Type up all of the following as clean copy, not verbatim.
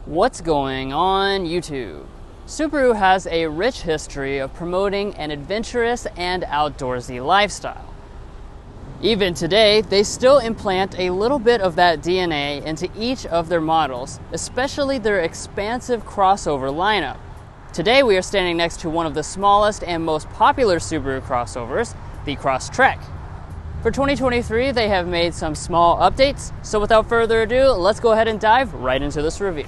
What's going on YouTube? Subaru has a rich history of promoting an adventurous and outdoorsy lifestyle. Even today, they still implant a little bit of that DNA into each of their models, especially their expansive crossover lineup. Today we are standing next to one of the smallest and most popular Subaru crossovers, the Crosstrek. For 2023, they have made some small updates, so without further ado, let's go ahead and dive right into this review.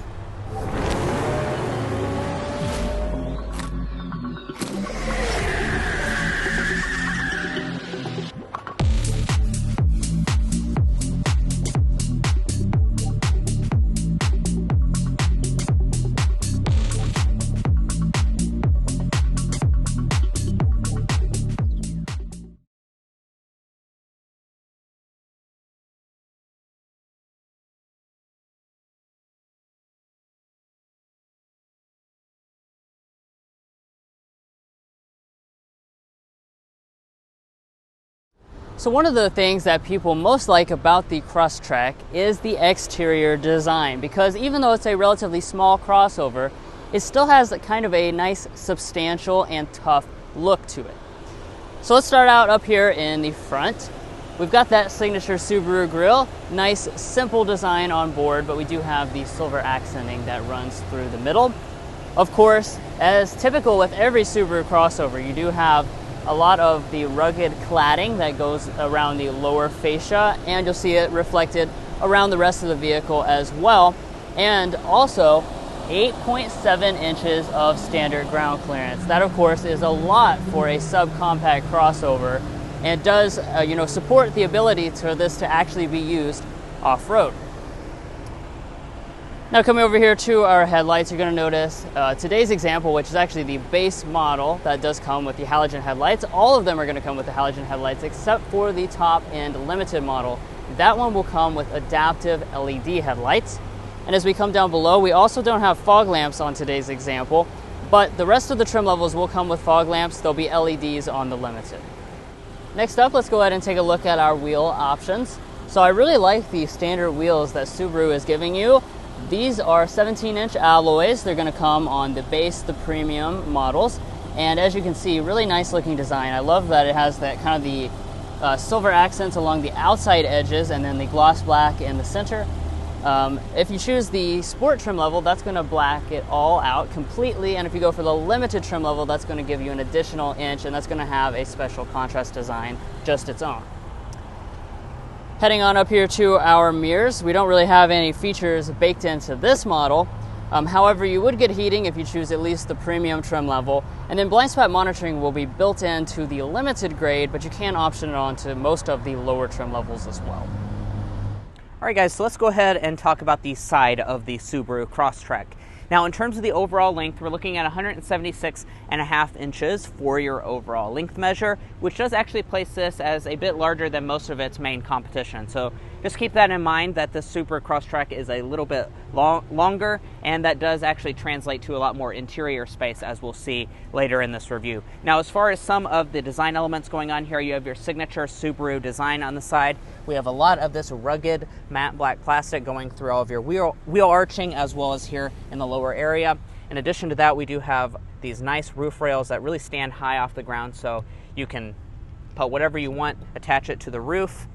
So one of the things that people most like about the Crosstrek is the exterior design, because even though it's a relatively small crossover, it still has kind of a nice, substantial, and tough look to it. So let's start out up here in the front. We've got that signature Subaru grille, nice, simple design on board, but we do have the silver accenting that runs through the middle. Of course, as typical with every Subaru crossover, you do have a lot of the rugged cladding that goes around the lower fascia, and you'll see it reflected around the rest of the vehicle as well. And also 8.7 inches of standard ground clearance. That of course is a lot for a subcompact crossover, and does support the ability for this to actually be used off-road. Now coming over here to our headlights, you're going to notice today's example, which is actually the base model that does come with the halogen headlights. All of them are going to come with the halogen headlights except for the top and limited model. That one will come with adaptive LED headlights. And as we come down below, we also don't have fog lamps on today's example, but the rest of the trim levels will come with fog lamps. There'll be LEDs on the limited. Next up, let's go ahead and take a look at our wheel options. So I really like the standard wheels that Subaru is giving you. These are 17-inch alloys. They're going to come on the base, the premium models. And as you can see, really nice looking design. I love that it has that kind of the silver accents along the outside edges and then the gloss black in the center. If you choose the sport trim level, that's going to black it all out completely. And if you go for the limited trim level, that's going to give you an additional inch, and that's going to have a special contrast design just its own. Heading on up here to our mirrors, we don't really have any features baked into this model. However, you would get heating if you choose at least the premium trim level, and then blind spot monitoring will be built into the limited grade, but you can option it on to most of the lower trim levels as well. All right guys, so let's go ahead and talk about the side of the Subaru Crosstrek. Now in terms of the overall length, we're looking at 176.5 inches for your overall length measure, which does actually place this as a bit larger than most of its main competition. So just keep that in mind, that this Subaru Crosstrek is a little bit longer, and that does actually translate to a lot more interior space, as we'll see later in this review. Now as far as some of the design elements going on here, you have your signature Subaru design on the side. We have a lot of this rugged matte black plastic going through all of your wheel arching, as well as here in the lower area. In addition to that, we do have these nice roof rails that really stand high off the ground, so you can put whatever you want, attach it to the roof.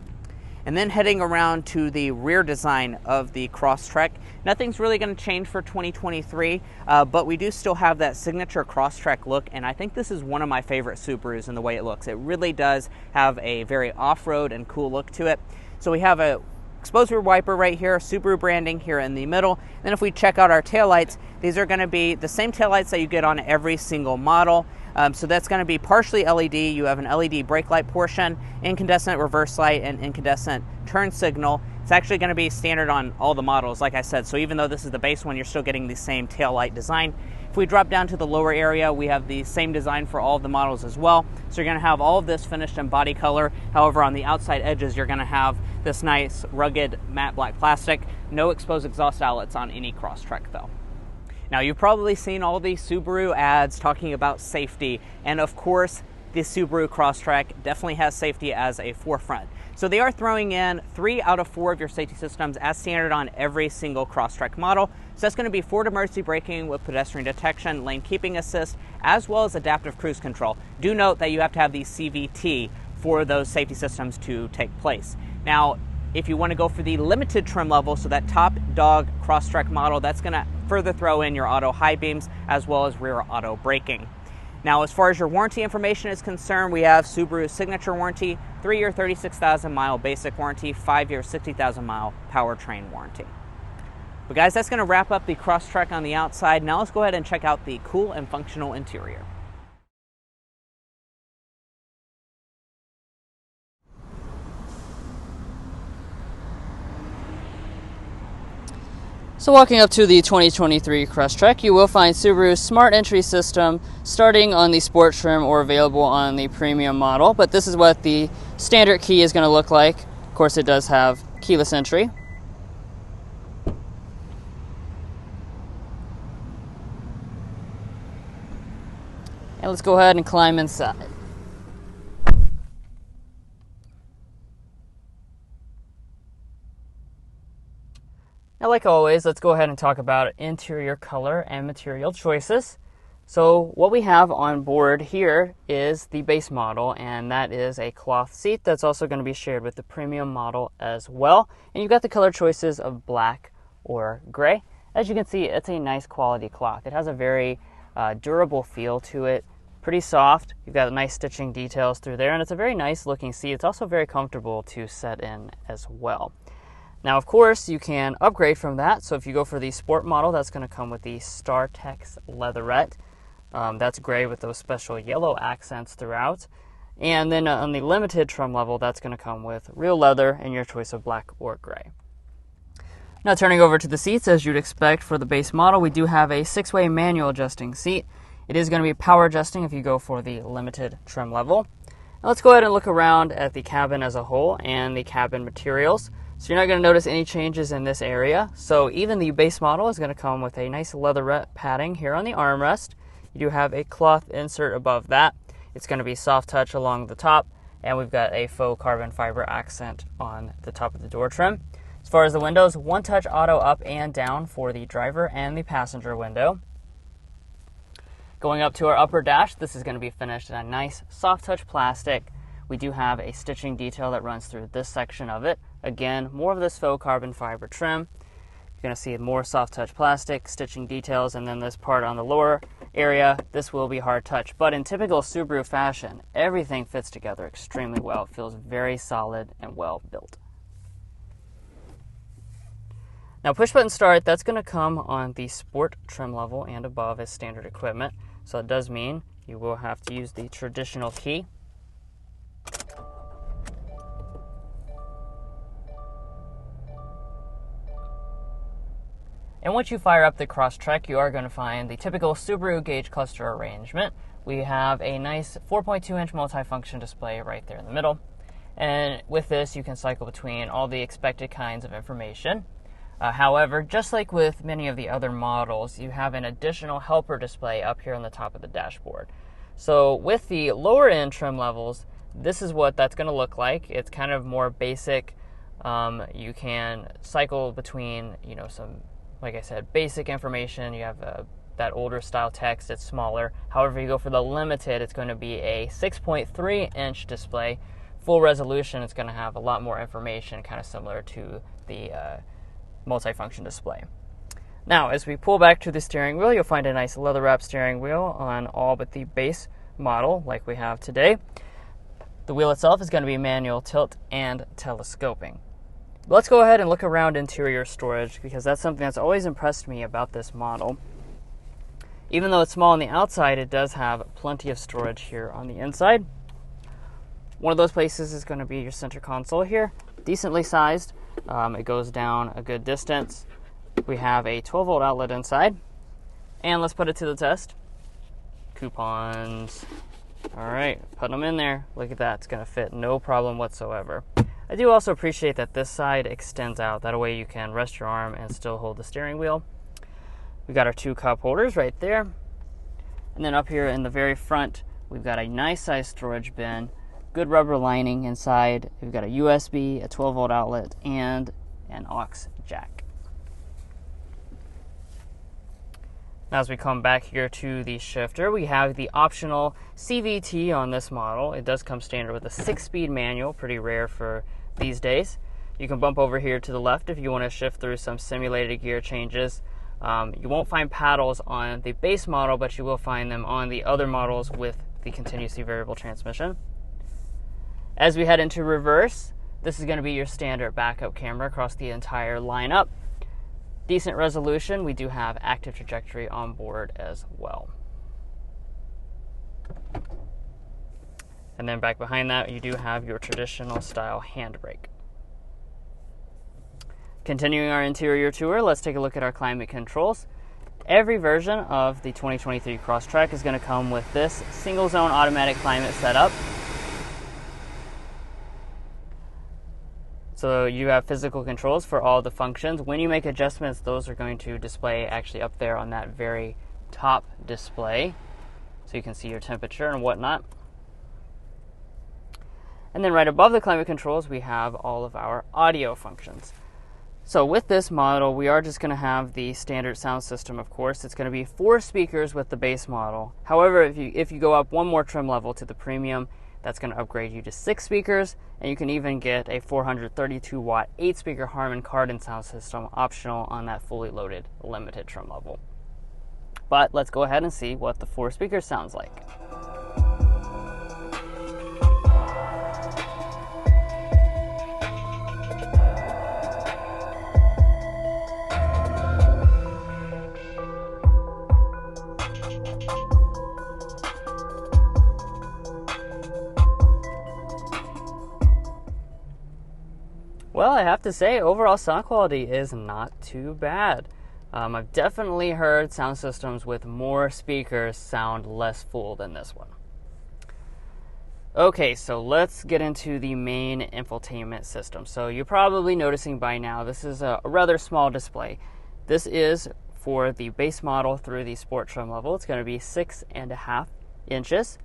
And then heading around to the rear design of the Crosstrek, nothing's really going to change for 2023, but we do still have that signature Crosstrek look, and I think this is one of my favorite Subarus in the way it looks. It really does have a very off-road and cool look to it. So we have a exposed rear wiper right here, Subaru branding here in the middle. Then if we check out our taillights, these are going to be the same taillights that you get on every single model. So that's going to be partially LED. You have an LED brake light portion, incandescent reverse light, and incandescent turn signal. It's actually going to be standard on all the models, like I said. So even though this is the base one, you're still getting the same tail light design. If we drop down to the lower area, we have the same design for all of the models as well. So you're going to have all of this finished in body color. However, on the outside edges, you're going to have this nice rugged matte black plastic. No exposed exhaust outlets on any Crosstrek though. Now you've probably seen all the Subaru ads talking about safety, and of course the Subaru Crosstrek definitely has safety as a forefront. So they are throwing in 3 out of 4 of your safety systems as standard on every single Crosstrek model. So that's going to be forward emergency braking with pedestrian detection, lane keeping assist, as well as adaptive cruise control. Do note that you have to have the CVT for those safety systems to take place. Now, if you want to go for the limited trim level, so that top dog Crosstrek model, that's going to further throw in your auto high beams as well as rear auto braking. Now, as far as your warranty information is concerned, we have Subaru's signature warranty, 3-year 36,000 mile basic warranty, 5-year 60,000 mile powertrain warranty. But guys, that's going to wrap up the Crosstrek on the outside. Now let's go ahead and check out the cool and functional interior. So walking up to the 2023 Crosstrek, you will find Subaru's smart entry system starting on the sport trim or available on the premium model. But this is what the standard key is going to look like. Of course, it does have keyless entry. And let's go ahead and climb inside. Now, like always, let's go ahead and talk about interior color and material choices. So what we have on board here is the base model, and that is a cloth seat that's also going to be shared with the premium model as well. And you've got the color choices of black or gray. As you can see, it's a nice quality cloth. It has a very durable feel to it, pretty soft. You've got nice stitching details through there, and it's a very nice looking seat. It's also very comfortable to set in as well. Now, of course, you can upgrade from that. So if you go for the sport model, that's going to come with the StarTex leatherette. That's gray with those special yellow accents throughout. And then on the limited trim level, that's going to come with real leather and your choice of black or gray. Now, turning over to the seats, as you'd expect for the base model, we do have a 6-way manual adjusting seat. It is going to be power adjusting if you go for the limited trim level. Now, let's go ahead and look around at the cabin as a whole and the cabin materials. So you're not going to notice any changes in this area. So even the base model is going to come with a nice leatherette padding here on the armrest. You do have a cloth insert above that. It's going to be soft touch along the top, and we've got a faux carbon fiber accent on the top of the door trim. As far as the windows, one touch auto up and down for the driver and the passenger window. Going up to our upper dash, this is going to be finished in a nice soft touch plastic. We do have a stitching detail that runs through this section of it. Again, more of this faux carbon fiber trim. You're going to see more soft touch plastic, stitching details, and then this part on the lower area, this will be hard touch. But in typical Subaru fashion, everything fits together extremely well. It feels very solid and well built. Now, push button start, that's going to come on the sport trim level and above as standard equipment. So it does mean you will have to use the traditional key. And once you fire up the Crosstrek, you are going to find the typical Subaru gauge cluster arrangement. We have a nice 4.2-inch multifunction display right there in the middle. And with this, you can cycle between all the expected kinds of information. However, just like with many of the other models, you have an additional helper display up here on the top of the dashboard. So with the lower end trim levels, this is what that's going to look like. It's kind of more basic. You can cycle between, some, like I said, basic information. You have that older style text. It's smaller. However, you go for the limited, it's going to be a 6.3-inch display. Full resolution, it's going to have a lot more information, kind of similar to the multifunction display. Now, as we pull back to the steering wheel, you'll find a nice leather-wrapped steering wheel on all but the base model like we have today. The wheel itself is going to be manual tilt and telescoping. Let's go ahead and look around interior storage, because that's something that's always impressed me about this model. Even though it's small on the outside, it does have plenty of storage here on the inside. One of those places is going to be your center console here, decently sized. It goes down a good distance. We have a 12-volt outlet inside. And let's put it to the test. Coupons. All right, putting them in there. Look at that. It's going to fit no problem whatsoever. I do also appreciate that this side extends out. That way you can rest your arm and still hold the steering wheel. We got our 2 cup holders right there. And then up here in the very front, we've got a nice size storage bin good rubber lining inside. We've got a USB, a 12-volt outlet, and an aux jack. Now as we come back here to the shifter, we have the optional CVT on this model. It does come standard with a 6-speed manual, pretty rare for these days. You can bump over here to the left if you want to shift through some simulated gear changes. You won't find paddles on the base model, but you will find them on the other models with the continuously variable transmission. As we head into reverse, this is going to be your standard backup camera across the entire lineup. Decent resolution. We do have active trajectory on board as well. And then back behind that, you do have your traditional style handbrake. Continuing our interior tour, let's take a look at our climate controls. Every version of the 2023 Crosstrek is going to come with this single zone automatic climate setup. So you have physical controls for all the functions. When you make adjustments, those are going to display actually up there on that very top display. So you can see your temperature and whatnot. And then right above the climate controls, we have all of our audio functions. So with this model, we are just going to have the standard sound system, of course. It's going to be 4 speakers with the base model. However, if you go up one more trim level to the premium, that's going to upgrade you to 6 speakers, and you can even get a 432-watt 8-speaker Harman Kardon sound system optional on that fully loaded limited trim level. But let's go ahead and see what the 4 speakers sounds like. Well, I have to say, overall sound quality is not too bad. I've definitely heard sound systems with more speakers sound less full than this one. Okay, so let's get into the main infotainment system. So you're probably noticing by now, this is a rather small display. This is for the base model through the sport trim level. It's going to be 6.5 inches.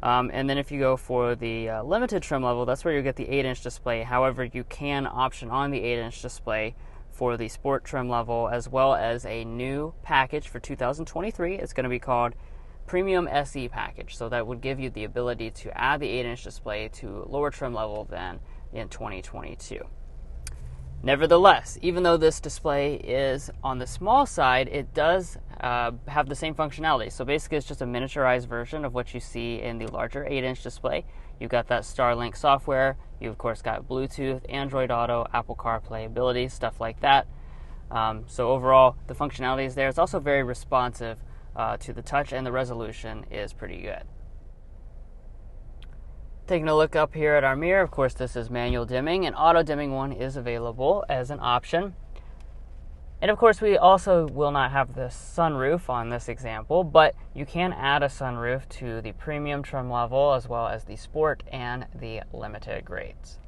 And then if you go for the limited trim level, that's where you get the 8-inch display. However, you can option on the 8-inch display for the sport trim level, as well as a new package for 2023. It's going to be called Premium SE package. So that would give you the ability to add the 8-inch display to lower trim level than in 2022. Nevertheless, even though this display is on the small side, it does have the same functionality. So basically it's just a miniaturized version of what you see in the larger 8-inch display. You've got that Starlink software. You've of course got Bluetooth, Android Auto, Apple CarPlay ability, stuff like that. So overall, the functionality is there. It's also very responsive to the touch, and the resolution is pretty good. Taking a look up here at our mirror, of course this is manual dimming, and auto dimming one is available as an option. And of course we also will not have the sunroof on this example, but you can add a sunroof to the premium trim level as well as the sport and the limited grades.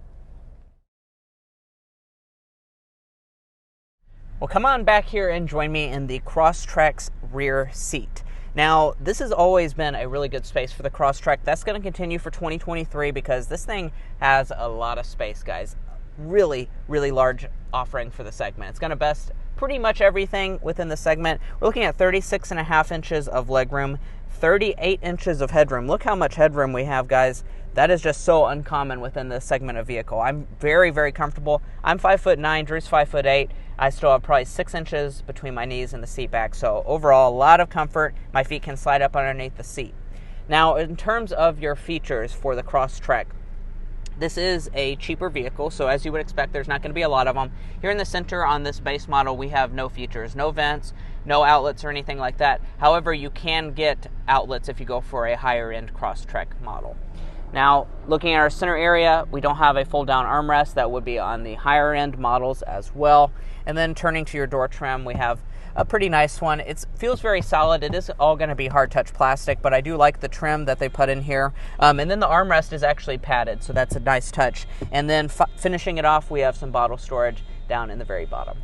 Well, come on back here and join me in the Crosstrek's rear seat. Now, this has always been a really good space for the Crosstrek. That's going to continue for 2023 because this thing has a lot of space, guys. Really, really large offering for the segment. It's going to best pretty much everything within the segment. We're looking at 36.5 inches of legroom, 38 inches of headroom. Look how much headroom we have, guys. That is just so uncommon within this segment of vehicle. I'm very, very comfortable. I'm 5'9", Drew's 5'8". I still have probably 6 inches between my knees and the seat back. So overall, a lot of comfort. My feet can slide up underneath the seat. Now, in terms of your features for the Crosstrek, this is a cheaper vehicle, so as you would expect, there's not going to be a lot of them. Here in the center on this base model, we have no features, no vents, no outlets or anything like that. However, you can get outlets if you go for a higher-end Crosstrek model. Now, looking at our center area, we don't have a fold-down armrest. That would be on the higher-end models as well. And then turning to your door trim, we have a pretty nice one. It feels very solid. It is all going to be hard-touch plastic, but I do like the trim that they put in here. And then the armrest is actually padded, so that's a nice touch. And then finishing it off, we have some bottle storage down in the very bottom.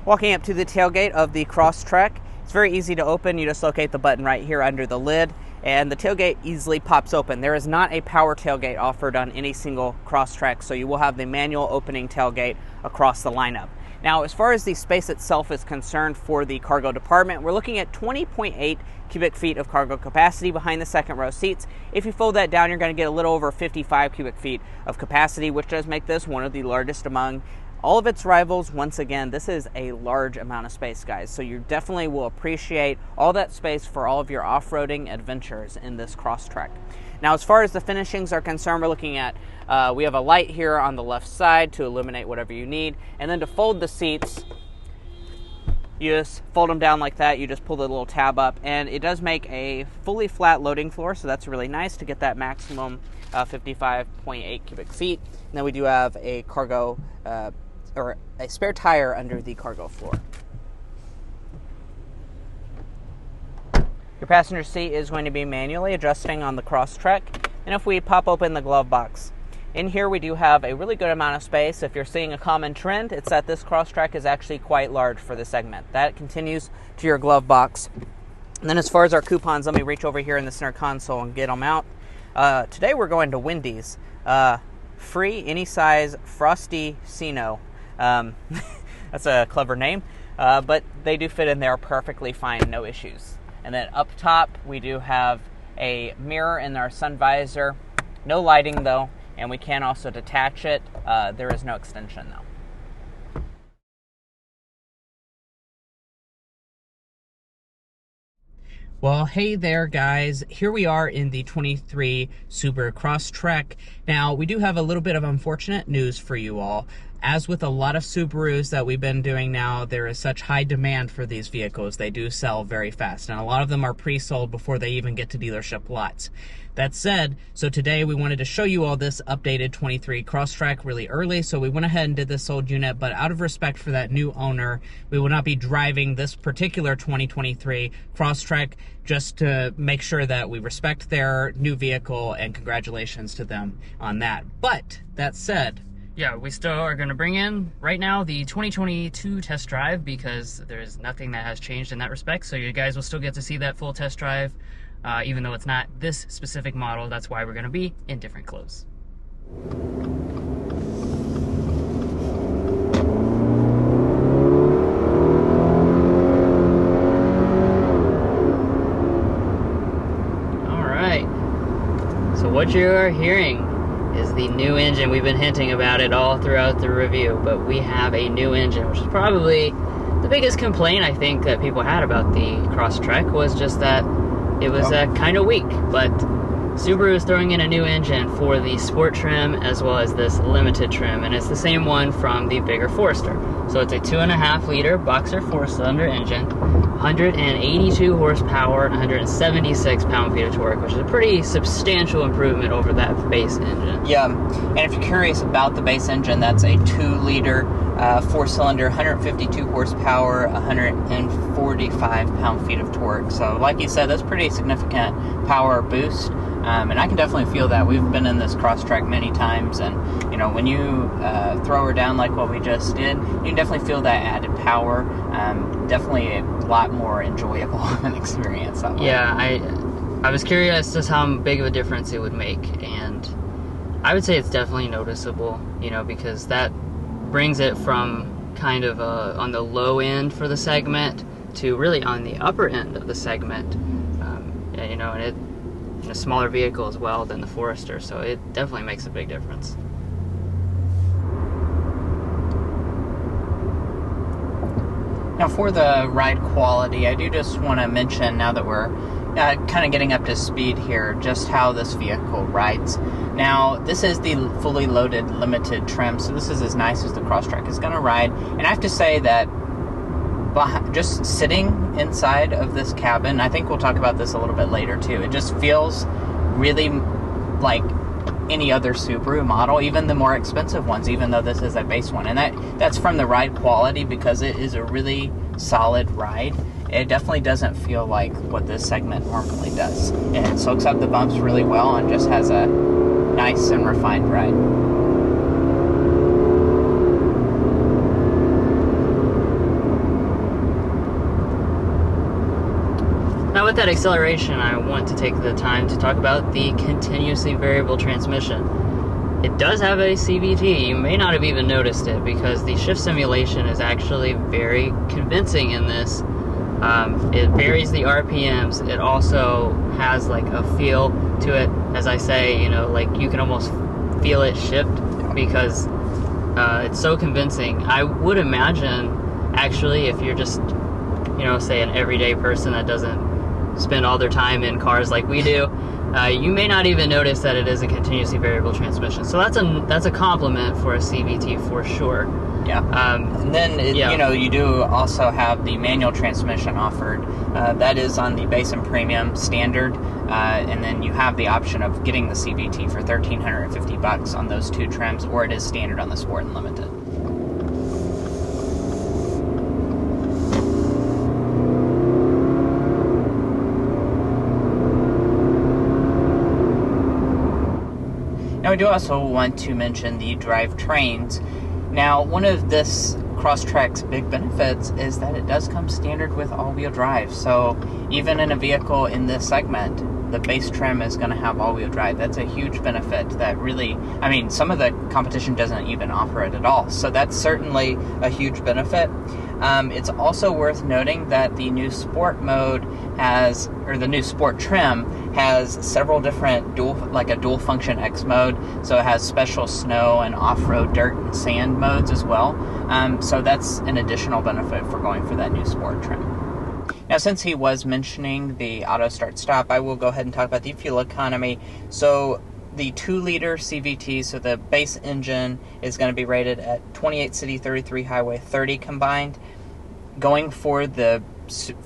Walking up to the tailgate of the Crosstrek, it's very easy to open. You just locate the button right here under the lid. and the tailgate easily pops open. There is not a power tailgate offered on any single Crosstrek, so you will have the manual opening tailgate across the lineup. Now, as far as the space itself is concerned for the cargo department, we're looking at 20.8 cubic feet of cargo capacity behind the second row seats. If you fold that down, you're going to get a little over 55 cubic feet of capacity, which does make this one of the largest among all of its rivals. Once again, this is a large amount of space, guys, so you definitely will appreciate all that space for all of your off-roading adventures in this Crosstrek. Now, as far as the finishings are concerned, we're looking at, we have a light here on the left side to illuminate whatever you need, and then to fold the seats, you just fold them down like that. You just pull the little tab up, and it does make a fully flat loading floor, so that's really nice to get that maximum 55.8 cubic feet. And then we do have a cargo, or a spare tire under the cargo floor. Your passenger seat is going to be manually adjusting on the Crosstrek, and if we pop open the glove box, in here we do have a really good amount of space. If you're seeing a common trend, it's that this Crosstrek is actually quite large for the segment. That continues to your glove box. And then as far as our coupons, let me reach over here in the center console and get them out. Today we're going to Wendy's. Free any size Frosty Cino. That's a clever name, but they do fit in there perfectly fine, no issues. And then up top, we do have a mirror in our sun visor. No lighting though, and we can also detach it. There is no extension though. Well, hey there, guys. Here we are in the 23 Subaru Crosstrek. Now, we do have a little bit of unfortunate news for you all. As with a lot of Subarus that we've been doing now, there is such high demand for these vehicles. They do sell very fast, and a lot of them are pre-sold before they even get to dealership lots. That said, so today we wanted to show you all this updated 23 Crosstrek really early, so we went ahead and did this sold unit, but out of respect for that new owner, we will not be driving this particular 2023 Crosstrek, just to make sure that we respect their new vehicle, and congratulations to them on that. But that said, yeah, we still are going to bring in right now the 2022 test drive, because there's nothing that has changed in that respect. So you guys will still get to see that full test drive, even though it's not this specific model. That's why we're going to be in different clothes. All right. So what you're hearing is the new engine. We've been hinting about it all throughout the review, but we have a new engine, which is probably the biggest complaint I think that people had about the Crosstrek, was just that it was kind of weak. But Subaru is throwing in a new engine for the sport trim as well as this limited trim, and it's the same one from the bigger Forester. So it's a 2.5 liter boxer 4-cylinder engine, 182 horsepower and 176 pound-feet of torque, which is a pretty substantial improvement over that base engine. Yeah, and if you're curious about the base engine, that's a 2-liter 4-cylinder, 152 horsepower, 145 pound-feet of torque. So like you said, that's pretty significant power boost. And I can definitely feel that. We've been in this Crosstrek many times, and you know, when you throw her down like what we just did, you can definitely feel that added power. Definitely a lot more enjoyable of an experience that way. Yeah, I was curious as how big of a difference it would make, and I would say it's definitely noticeable, you know, because that brings it from kind of on the low end for the segment to really on the upper end of the segment, you know, and in a smaller vehicle as well than the Forester, so it definitely makes a big difference. Now for the ride quality, I do just want to mention, now that we're kind of getting up to speed here, just how this vehicle rides. Now, this is the fully loaded limited trim, so this is as nice as the Crosstrek is going to ride. And I have to say that just sitting inside of this cabin, I think we'll talk about this a little bit later too, it just feels really like any other Subaru model, even the more expensive ones, even though this is a base one. And that's from the ride quality, because it is a really solid ride. It definitely doesn't feel like what this segment normally does. And it soaks up the bumps really well and just has a nice and refined ride. Now with that acceleration, I want to take the time to talk about the continuously variable transmission. It does have a CVT. You may not have even noticed it because the shift simulation is actually very convincing in this. It varies the RPMs. It also has like a feel to it. As I say, you know, like you can almost feel it shift because it's so convincing. I would imagine, actually, if you're just, you know, say an everyday person that doesn't spend all their time in cars like we do, you may not even notice that it is a continuously variable transmission. So that's a compliment for a CVT for sure. Yeah. And then, you know, you do also have the manual transmission offered. That is on the base and premium standard. And then you have the option of getting the CVT for $1,350 on those two trims, or it is standard on the Sport and Limited. Now, we do also want to mention the drivetrains. Now, one of this Crosstrek's big benefits is that it does come standard with all-wheel drive. So even in a vehicle in this segment, the base trim is going to have all-wheel drive. That's a huge benefit that really, I mean, some of the competition doesn't even offer it at all. So that's certainly a huge benefit. It's also worth noting that the new Sport mode has, or the new Sport trim has several different dual function X mode. So it has special snow and off-road dirt and sand modes as well. So that's an additional benefit for going for that new Sport trim. Now, since he was mentioning the auto start stop, I will go ahead and talk about the fuel economy. So the 2-liter CVT, so the base engine is going to be rated at 28 city, 33 highway, 30 combined. Going for the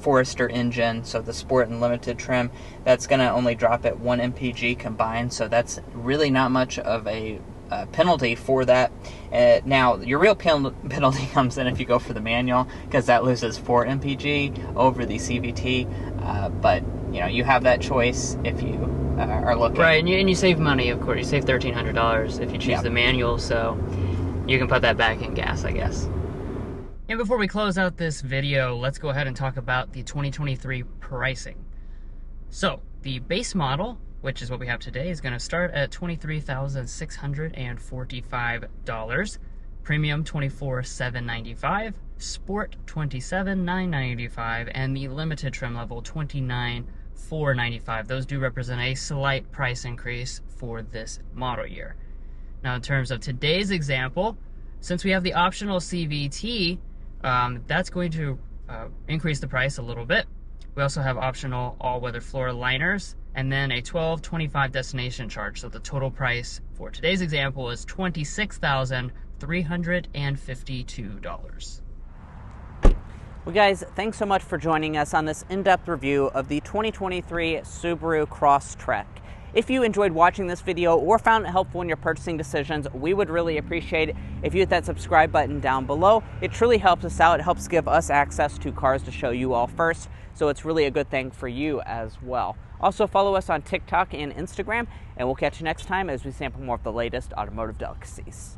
Forester engine, so the Sport and Limited trim, that's going to only drop at 1 mpg combined, so that's really not much of a penalty for that. Now, your real penalty comes in if you go for the manual, because that loses 4 mpg over the CVT, but you know, you have that choice if you are looking. Right, and you save money, of course. You save $1,300 if you choose the manual, so you can put that back in gas, I guess. And before we close out this video, let's go ahead and talk about the 2023 pricing. So, the base model, which is what we have today, is going to start at $23,645, Premium $24,795, Sport $27,995, and the Limited trim level $29,495. Those do represent a slight price increase for this model year. Now, in terms of today's example, since we have the optional CVT, that's going to increase the price a little bit. We also have optional all-weather floor liners, and then a $12.25 destination charge. So the total price for today's example is $26,352. Well, guys, thanks so much for joining us on this in-depth review of the 2023 Subaru Crosstrek. If you enjoyed watching this video or found it helpful in your purchasing decisions, we would really appreciate it if you hit that subscribe button down below. It truly helps us out. It helps give us access to cars to show you all first, so it's really a good thing for you as well. Also, follow us on TikTok and Instagram, and we'll catch you next time as we sample more of the latest automotive delicacies.